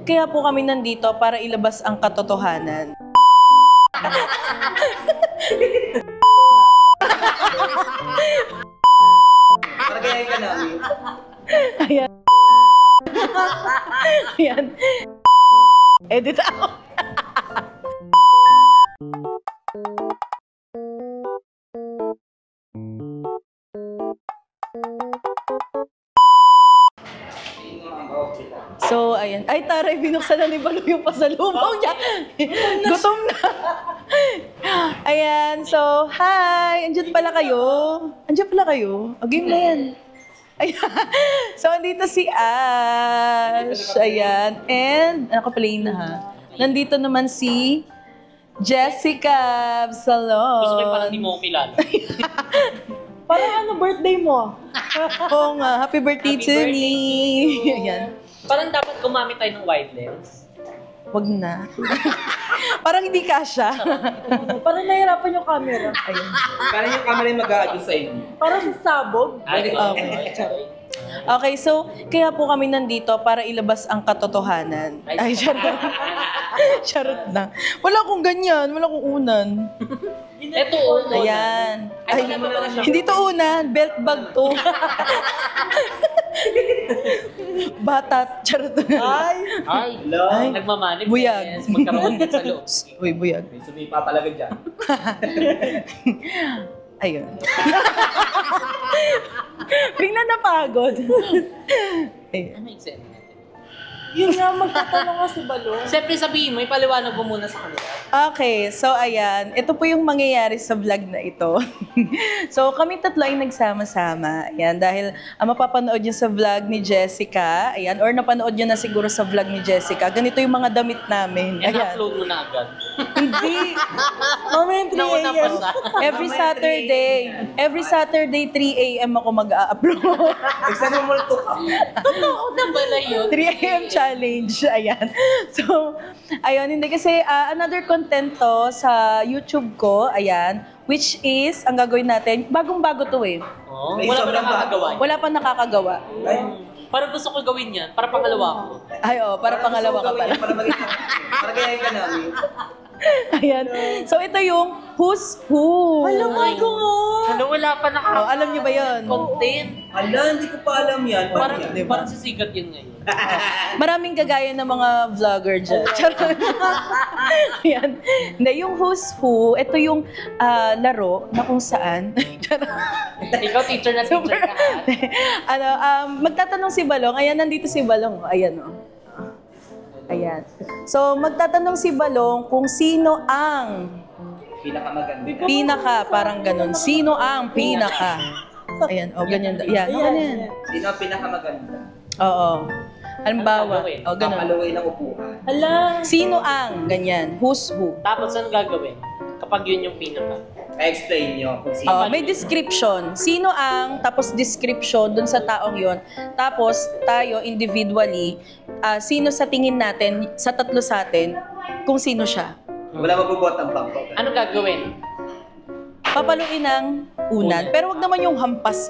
kaya po kami nandito para ilabas ang katotohanan. Para gayahin ka namin. Ayan. Ayan. Edit out. So, ayan. Ay, taray, binuksan na ni Balong yung pasalubong niya. Gutom na. Ayan, so, hi! Andiyan pala kayo. Andiyan pala kayo. O, game na yan. Ayan. So, andito si Ash. Ayan. And, naka-play na ha. Nandito naman si Jessica Absalon. Gusto ko yung parang di mo ko kilala. Parang ano, birthday mo? Oo nga, happy birthday Happy to birthday me. to you. Ayan. Parang dapat gumamit tayo ng wide lens. Wag na. Parang hindi kasha. Parang nahirapan yung camera. Ayun. Parang yung camera yung mag-a-adjust sa inyo. Parang sa sabog. Ay, Okay. Okay, so, kaya po kami nandito para ilabas ang katotohanan. Ay, charot. Charot lang. Wala akong ganyan. Wala akong unan. Ito, Ayan. Ay, wala pa pala siya. Hindi to unan. Belt bag to. Batat. Charot. Ay! Ay, Ay. nagmamanip. Buyag. Magkaroon din sa loob. Uy, buyag. May sumipa talaga dyan. Ayun. Bigla napagod. Ayun. Ano yung sense? Yun nga, magtatanong nga si Balong. Siyempre sabihin mo, ipaliwanag mo muna sa kanila. Okay, so ayan, ito po yung mangyayari sa vlog na ito. So kami tatlo ay nagsama-sama. Ayan, dahil mapapanood nyo sa vlog ni Jessica, ayan, or napanood nyo na siguro sa vlog ni Jessica. Ganito yung mga damit namin. Ayan. I-upload mo na agad. Hindi. Mamaya 3 Nauna pa a.m. siya. Every Saturday 3 a.m. ako mag-upload. Exam mo multo ka. Totoo na pala yun. 3 a.m. challenge. Ayan. So, ayun, hindi kasi another content to sa YouTube ko, ayan, which is, ang gagawin natin, bagong-bago to eh. Oh, May wala pa sobrang nakakagawa. Wala pa nakakagawa. Ay, Parang gusto ko gawin yan, para pangalawa ko. Ay, oh, para pangalawa ka pala. Para maging para gayahin ka namin. Ayan. So, ito yung Who's Who. Alam mo ko nga! Ano, wala pa Oh, alam niyo ba yun? content. Ala, hindi ko pa alam yan. Parang, Paano yan? Diba? parang sisigat yun ngayon. Maraming kagaya ng mga vlogger dyan. Charot. Ayan. Hindi, yung Who's Who, ito yung laro na kung saan. Charot. Ikaw teacher na teacher ka ha. Magtatanong si Balong. Ayan, nandito si Balong. Ayan, oh. Ayan. So, magtatanong si Balong kung sino ang Pinakamaganda. parang ganun. Sino ang pinaka? Ayan, oh, ganyan. Yan, oh, ganyan. Sino ang pinakamaganda? Oo. Halimbawa, Ano gagawin? oh, ganun. Papaluway ng upuan. Hala! Sino ang ganyan? Who's who? Tapos ano gagawin? Kapag yun yung pinaka. I-explain nyo kung sino. Oh, may description. Sino ang, tapos description dun sa taong yon. Tapos tayo individually, sino sa tingin natin, sa tatlo sa atin, kung sino siya. Wala magbubot ang bangko. Ano gagawin? Papaluin ng unan. Pero wag naman yung hampas.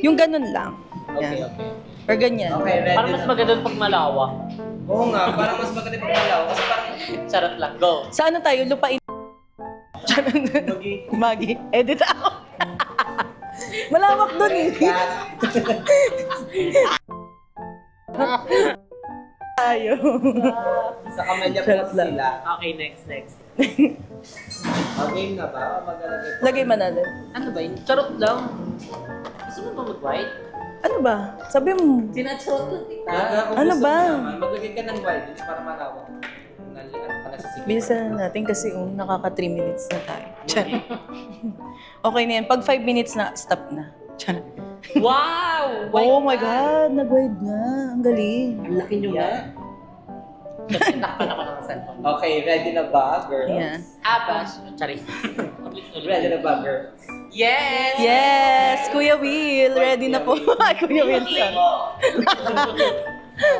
Yung ganun lang. Okay, Yan. okay. Or ganyan. Okay, ready Parang mas na. maganda pag malawak. Oo nga, parang mas maganda pag malaw. Kasi parang Charot lang, go. Sa ano tayo? Lupain. Magi. Edit out. Malawak dun eh. Tayo. sa kamalya po Charot lang. sila. Okay, next. Okay na ba? Magalagay po. Lagay manalo. Ano ba yun? Charot lang. Gusto mo ba mag-white? Ano ba? Sabi mo. Sinacharot lang kita. Kung Ano gusto ba? mo naman, maglagay ka ng white para malawak. Bilisan na natin kasi nakaka 3 minutes na tayo. Tiyan. Okay na yan. Pag 5 minutes na, stop na. Tiyan. Wow! Oh my God! Nag-wide nga. Ang galing. Ang laki nyo nga. Nakpan ako ng cellphone. Okay, ready na ba, girls? Ayan. Abash. Charis. Ready na ba, girls? Yes! Yes! Kuya Will, ready na po. Ay, Kuya Wilson.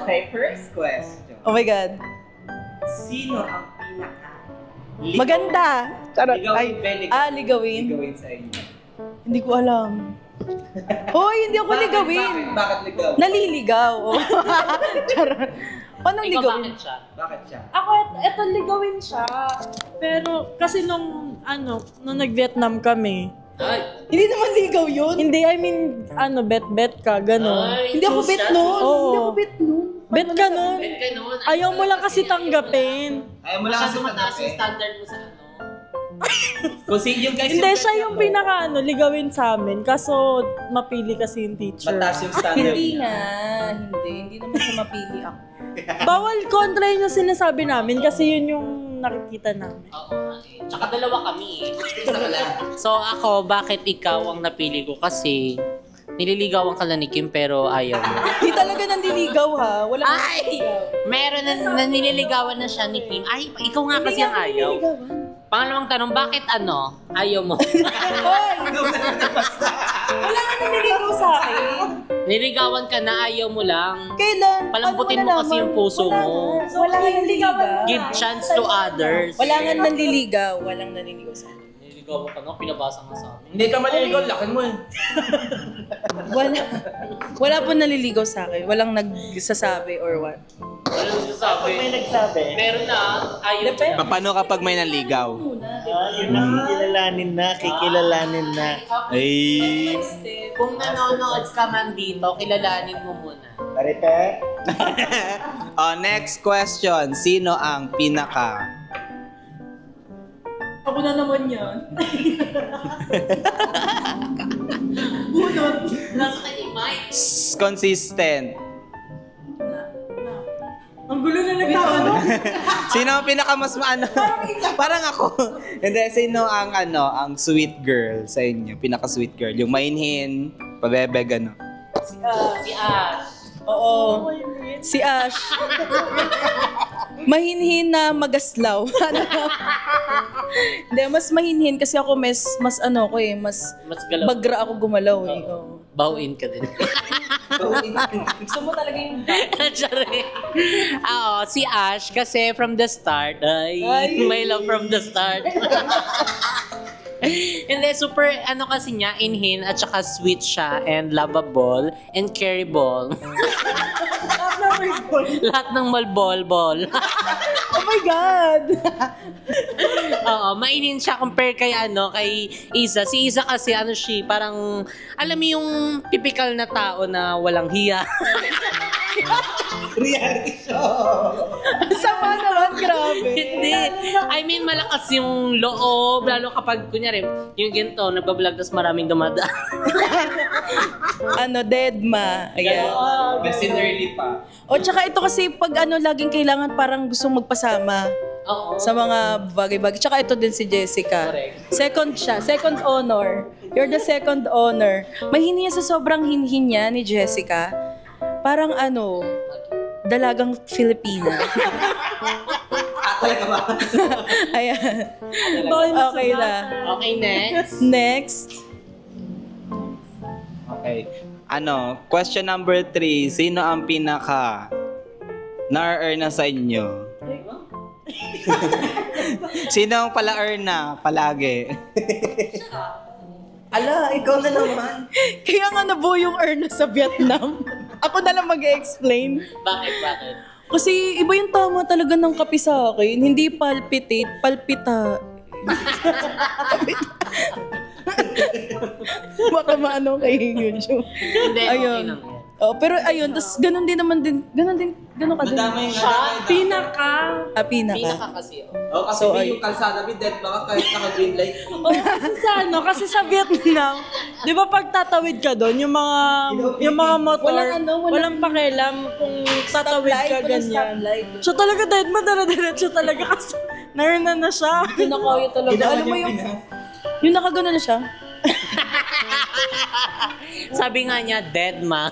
Okay, first question. Oh my God. Sino ang pinaka Maganda. Charot. Ligawin, Ay, ligawin. ligawin. ligawin sa inyo? Hindi ko alam. Hoy, hindi ako ligawin. Bakit ligaw? Naliligaw. Oh. Charot. Paano Ikaw ligawin? bakit siya? Bakit siya? Ako, eto ligawin siya. Pero, kasi nung nag-Vietnam kami, Ay, Hindi naman ligaw yun. hindi, I mean, bet ka, gano'n. ay, Hindi ako choose bet siya, nun. choose. Oo. Hindi ako bet nun. Bet ka nun. Bet ka nun. Ayaw mo lang kasi tanggapin. Ayaw mo lang kasi Masyado mataas yung tanggapin. standard mo sa ano. Kung yung guys Hindi, siya yung ligawin sa amin. Kaso, mapili kasi yung teacher. Mataas yung standard Hindi niya. nga. Hindi naman siya mapili ako. Bawal kontra yun yung sinasabi namin kasi yun yung nakikita namin. Oo nga eh. Tsaka dalawa kami eh. So ako, bakit ikaw ang napili ko? Kasi nililigawan ka lang ni Kim pero ayaw mo. Hindi talaga nandiligaw ha. Wala kang Ay! nandiligaw. Meron na nililigawan na siya ni Kim. Ay, ikaw nga kasi ang ayaw. Pangalawang tanong, bakit ayaw mo? Hoy! Wala ka nandiligaw sa akin. Niligawan ka na, ayaw mo lang. Kailan? Palambutin Paano mo kasi nalaman? yung puso Wala mo. nga. Wala nga nandiligaw. Give chance to others. Wala nga nandiligaw. Walang nandiligaw sa akin. Nililigawan ka na, pinabasa nga sa amin. Hindi ka maliligaw, lakin mo eh. Wala po naliligaw sa akin. Walang nagsasabi or what. Ano nagsasabi? May nagsabi. Meron na, ayaw mo na. Paano kapag may nanligaw? Yun ang kikilalanin na, kikilalanin na. Ay. Kung nanonood ka man dito, kilalanin mo muna. Marite? Next question. Sino ang pinaka? Ako na naman yan. Nasa kanya, Mike. Consistent. Ang gulo na nagtatanong. Sino ang pinaka mas maano? Parang ako. Hindi, sino ang ang sweet girl sa inyo? Pinaka sweet girl. Yung mainhin, pabebe, gano. Si Ash. Oo. Si Ash. Mahinhin na magaslaw. Hindi, mas mahinhin kasi ako mas Mas galaw. bagra ako gumalaw eh. Oo. Bawin ka din. Gusto mo talaga yung Sorry. Oo, si Ash kasi from the start, may love from the start. Hindi, super, kasi niya, inhin, at saka sweet siya, and lovable, and carryable. Lahat ng malbol-bol. Oh my God! Oo, mainin siya compare kay kay Isa. Si Isa kasi siya, parang, alam mo yung typical na tao na walang hiya. Reality show! Sama naman, grabe. Hindi. I mean, malakas yung loob, lalo kapag, kunyari, yung ginto, nagbablog, tapos maraming dumadaan. Deadma. Ayan. Mercenary pa. O, tsaka ito kasi pag laging kailangan parang gustong magpasama Oo. sa mga bagay-bagay. Tsaka ito din si Jessica. Correct. Second siya. Second honor. You're the second honor. Mahinhin sa sobrang hinhin niya ni Jessica. Parang dalagang Filipina. Talaga ba? Ayan. Okay na. Okay, next. Next. Okay. Question number 3. Sino ang pinaka na-earn na sa inyo? Sino ang pala-earn na palagi? Ala, ikaw na naman. Kaya nga nabuo yung Erna sa Vietnam. Ako na lang mag-explain. Bakit? Kasi iba yung tama talaga ng kape sa akin. Hindi palpitate, palpita. Baka maano kay YouTube. Hindi, okay Ayun. lang yan. Pero ayun, tapos ganun ka din. Madami yung Pinaka. Pinaka Pinaka. kasi. kasi So, yung kalsada with dead baka kahit naka-green light. Kasi sa Vietnam, di ba pag tatawid ka doon, yung mga motor, walang pakialam kung tatawid ka ganyan. Siya talaga dahil madara-diretso talaga kasi nauna na siya. Yung nakaya talaga. Alam mo yung nakagano na siya. Sabi nga niya, dead ma.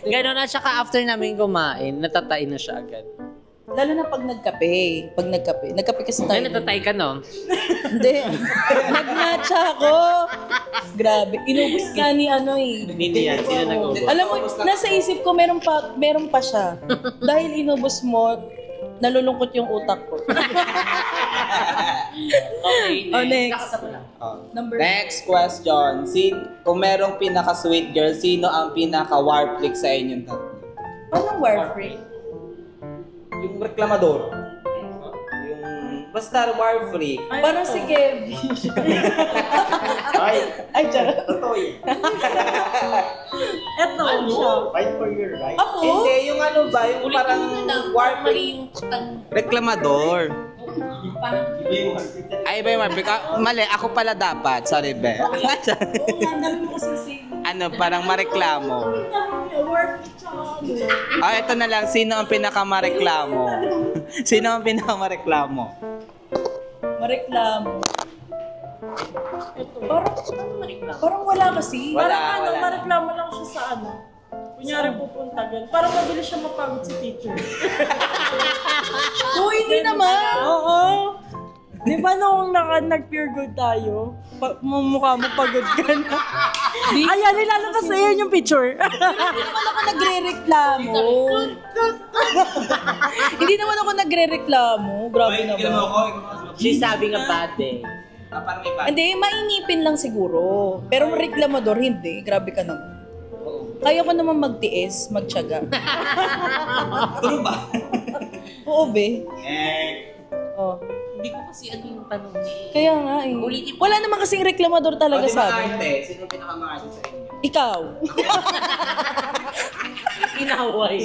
Ganon at saka after namin kumain, natatain na siya agad. Lalo na pag nagkape. Nagkape kasi tayo. Ay, natatay ka no? Hindi. Nagmatcha ako. Grabe. Inubos ka ni Hindi yan, sino nag-ubos? Alam mo, nasa isip ko meron pa siya. Dahil inubos mo, nalulungkot yung utak ko. Okay, Next. Number Next question. Kung merong pinaka-sweet girl, sino ang pinaka-warflick sa inyong tatlo? Anong warframe? Yung reklamador. Yung basta war freak. Parang si Kevin. Ay, charot. Totoo yun. Eto siya. Fight for your right. Ako? Hindi, yung ano ba? Yung parang war freak. Mali yung Reklamador. Ay, iba yung war freak. Mali, ako pala dapat. Sorry, Be. Ano, parang mareklamo. Ito na lang. Sino ang pinakamareklamo? Sino ang pinakamareklamo? Mareklamo. Parang wala kasi. Wala, Parang wala. mareklamo lang siya sa ano. Kunyari pupunta gan. Parang mabilis siya mapagod si teacher. Hindi naman. Oo. Di ba nung nag-pure gold tayo, mukha mo pagod ka na. Ayan, nilalabas na yan yung picture. Hindi naman ako nagre-reklamo. Hindi naman ako nagre-reklamo. Grabe naman. She's having a bad day. Parang may bad. Hindi, mainipin lang siguro. Pero reklamador, hindi. Grabe ka naman. Kaya ko naman magtiis, magtiyaga. True ba? Oo, be. Oh. Hindi ko kasi ano yung tanong niya. Kaya nga eh. Ulitin mo. Wala naman kasing reklamador talaga Di sa ba amin. arte? Sino pinakamaarte sa inyo? Ikaw. Inaway.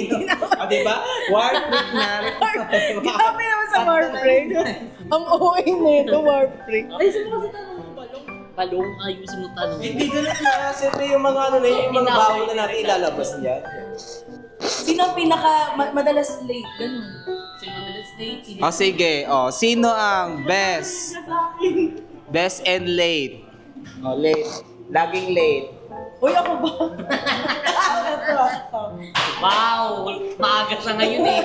Di ba? War freak na. Grabe naman sa Warframe. Ang OA na ito, Warframe. Ay, sino kasi tanong mo balong? Balong, ayusin mo tanong. Hindi ganun na. Siyempre yung mga ano na yung mga bawal na natin ilalabas niya. Sino ang madalas late? Ganun. Sino madalas date? Sino O sige, sino ang best? Best and late. Late. Laging late. Uy, ako ba? Wow! Maaga siya ngayon eh.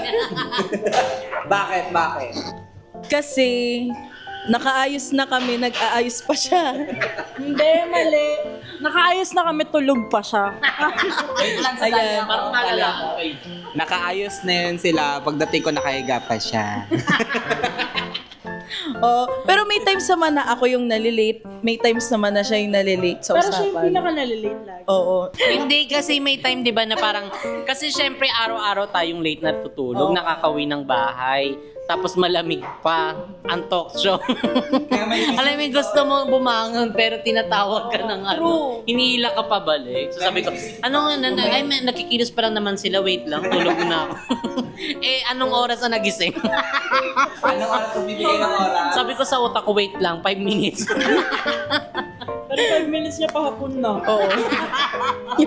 Bakit? Kasi nakaayos na kami, nag-aayos pa siya. Hindi, mali. Nakaayos na kami, tulog pa siya. Ayan. Parang malalaan kayo. Nakaayos na yun sila. Pagdating ko nakahiga pa siya. Oh, pero may times naman na ako yung nalilate. May times naman na siya yung nalilate sa Pero siya yung usapan. pinaka-nalilate lagi. Oo. Hindi kasi may time 'di ba na parang kasi syempre araw-araw tayong late na tutulog, Oo. nakakauwi ng bahay. Tapos malamig pa ang talk show. Alam mo, gusto mo bumangon pero tinatawag ka ng ano. True. Hinihila ka pabalik. So sabi ko, nakikilos pa lang naman sila, wait lang, tulog na ako. Anong oras na nagising? Anong oras ang bibigay ng oras? Sabi ko sa utak ko, wait lang, 5 minutes. Pero 5 minutes niya pahapon na. Oo. 5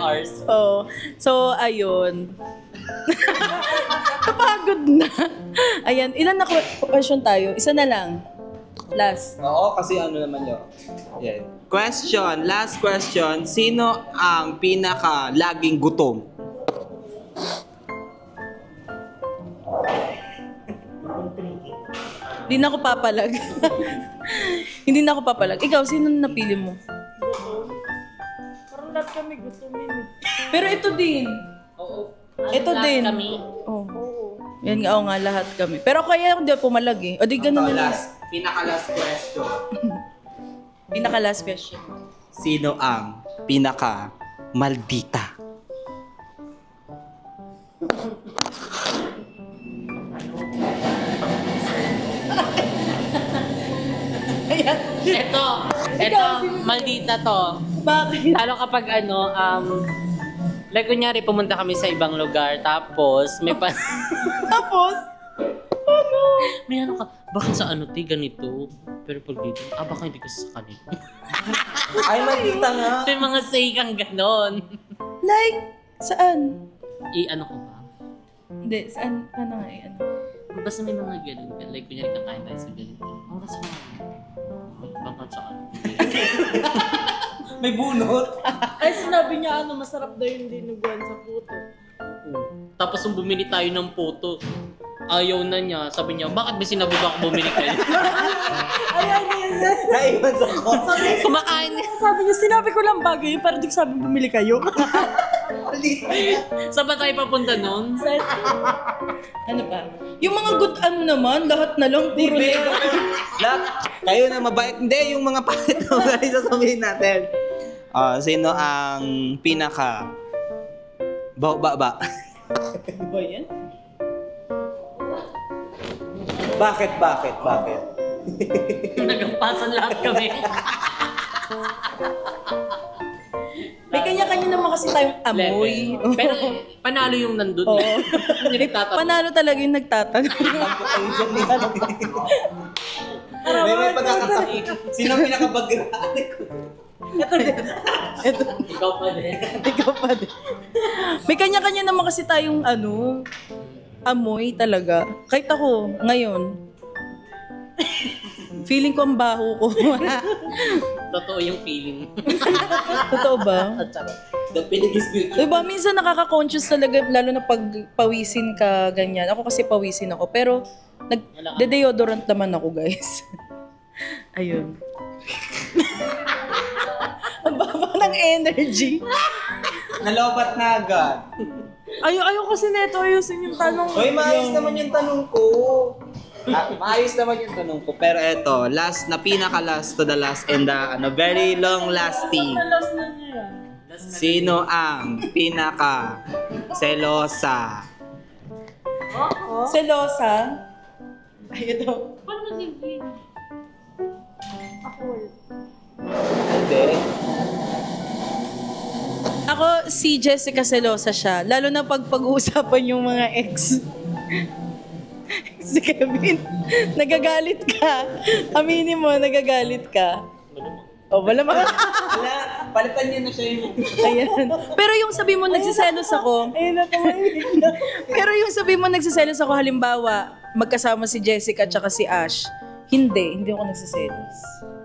hours. Oo. So, ayun. Kapagod na. Ayan, ilan na question tayo? Isa na lang. Last. Oo, kasi ano naman yun. Yan. Question, last question. Sino ang pinaka laging gutom? Hindi na ako papalag. Hindi na ako papalag. Ikaw, sino napili mo? Parang lahat kami gusto minute. Pero ito din. Oo. Ito Lahat din. Kami. Oh. Yan nga, nga lahat kami. Pero kaya hindi ako pumalag eh. O di ganun na lang. Pinaka-last question. Pinaka last question. Sino ang pinaka maldita? Ito, maldita to. Bakit? Lalo kapag like kunyari pumunta kami sa ibang lugar, tapos may Tapos, may ano ka, bakit sa ano ti ganito? Pero pag dito, baka hindi kasi sa kanito. Ay, maldita nga. May mga say kang ganon. like, saan? Ano ko ba? Hindi, saan? Ano nga eh, ano? Basta may mga ganon ka. Like kunyari kakain tayo sa ganito. Oras mo. Bakit sa ano? May bunot. Ay, sinabi niya masarap daw yung dinuguan sa puto. Tapos nung bumili tayo ng puto, ayaw na niya. Sabi niya, bakit ba sinabi ba ako bumili kayo? Ayan, yan. Naiwan sa kotse. Kumakain niya. Sabi niya, sinabi ko lang bagay, pero di ko sabi bumili kayo. Saan ba tayo papunta nun? Ano pa? Yung mga good ano naman, lahat na lang, puro na. Lahat, kayo na mabait. Hindi, yung mga pangit na mga sasabihin natin. Sino ang pinaka ba? Ba yan? Bakit? Nagampasan lahat kami. May kanya-kanya naman kasi tayong amoy. Pero panalo yung nandun. Oo. Yung nagtatanong. Panalo talaga yung nagtatanong. May pagkakataon. Sino ang pinakabagraan? Ikaw pa din. Ikaw pa din. May kanya-kanya naman kasi tayong amoy talaga. Kahit ako, ngayon, feeling ko ang baho ko. Totoo yung feeling. Totoo ba? The pinigis beauty. Diba, minsan nakaka-conscious talaga, lalo na pag pawisin ka, ganyan. Ako kasi pawisin ako, pero nag-deodorant naman ako, guys. Ayun. Ang baba ng energy. Nalobat na agad. Ayaw kasi neto ayusin yung tanong. Hoy, maayos naman yung tanong ko. Maayos naman yung tanong ko. Pero eto, last na pinaka-last to the last and very long lasting. Nalas na niya yan. Sino ang pinaka-selosa? Selosa. Ay, ito. Hindi. Ako, si Jessica Selosa siya. Lalo na pag-uusapan yung mga ex. Si Kevin, nagagalit ka. Aminin mo, nagagalit ka. O, malamang. Wala, palitan niyo na siya yung... Ayan. Pero yung sabi mo, nagsiselos ako. Ayun na tumahimik na. Pero yung sabi mo, nagsiselos ako, halimbawa, magkasama si Jessica at saka si Ash. Hindi ako nagsiselos.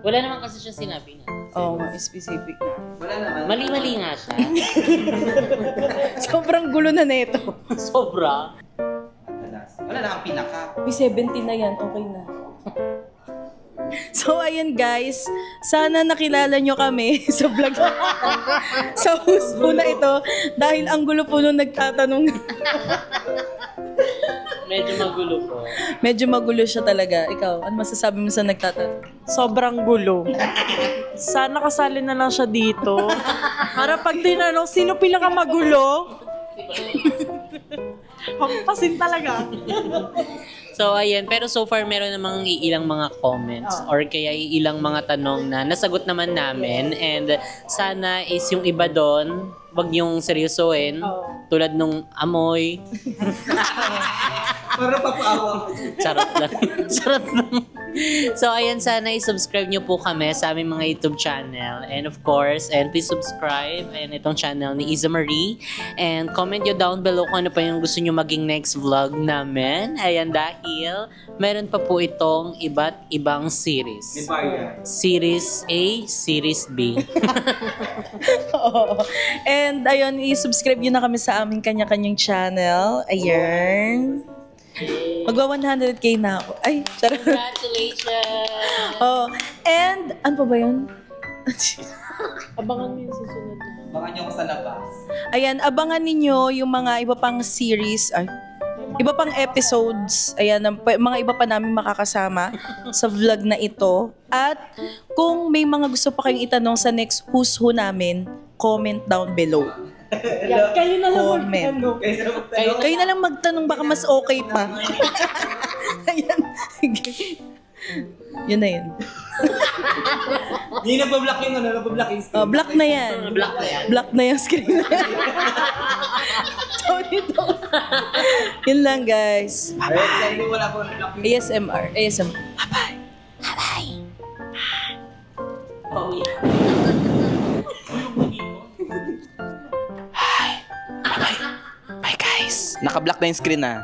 Wala naman kasi siya sinabi nga. Oo, specific na. Wala naman. Mali-mali nga siya. Sobrang gulo na neto. Sobra. Wala na ang pinaka. May 17 na yan, okay na. So, ayan guys. Sana nakilala nyo kami sa vlog. Sa host po na ito. Dahil ang gulo po nung nagtatanong. Medyo magulo po. Medyo magulo siya talaga. Ikaw, ano masasabi mo sa nagtatanong? Sobrang gulo. Sana kasali na lang siya dito. Para pag tinanong, sino pinakamagulo? Hampasin talaga. So, ayan. Pero so far, meron namang ilang mga comments or kaya ilang mga tanong na nasagot naman namin. And sana is yung iba doon, wag yung seryosohin. Tulad nung amoy. Para papaawa ko. Charot lang. Charot lang. So, ayan, sana i-subscribe nyo po kami sa aming mga YouTube channel. And of course, and please subscribe. Ayan, itong channel ni Iza Marie. And comment nyo down below kung ano pa yung gusto nyo maging next vlog namin. Ayan, dahil meron pa po itong iba't ibang series. May bayan. Series A, Series B. Oo. And ayun, i-subscribe nyo na kami sa aming kanya-kanyang channel. Ayan. Magwa 100k na ako. Ay, charot. Congratulations! Oh, and ano pa ba yun? Abangan mo yung susunod na. Baka niyo ako sa labas. Ayan, abangan ninyo yung mga iba pang series, iba pang episodes, ayan, mga iba pa namin makakasama sa vlog na ito. At kung may mga gusto pa kayong itanong sa next Who's Who namin, comment down below. Kayo na lang Comment. magtanong. Kayo na lang magtanong, baka mas okay pa. Ayan. Yun na yun. Hindi nabablock yung nabablock yung screen. Black na yan. Black na yan. Black na yung screen na yan. So, dito. Yun lang, guys. Ayun, sa inyo wala po nablock yung ASMR. Bye-bye. Oh, yeah. Naka-block na yung screen na.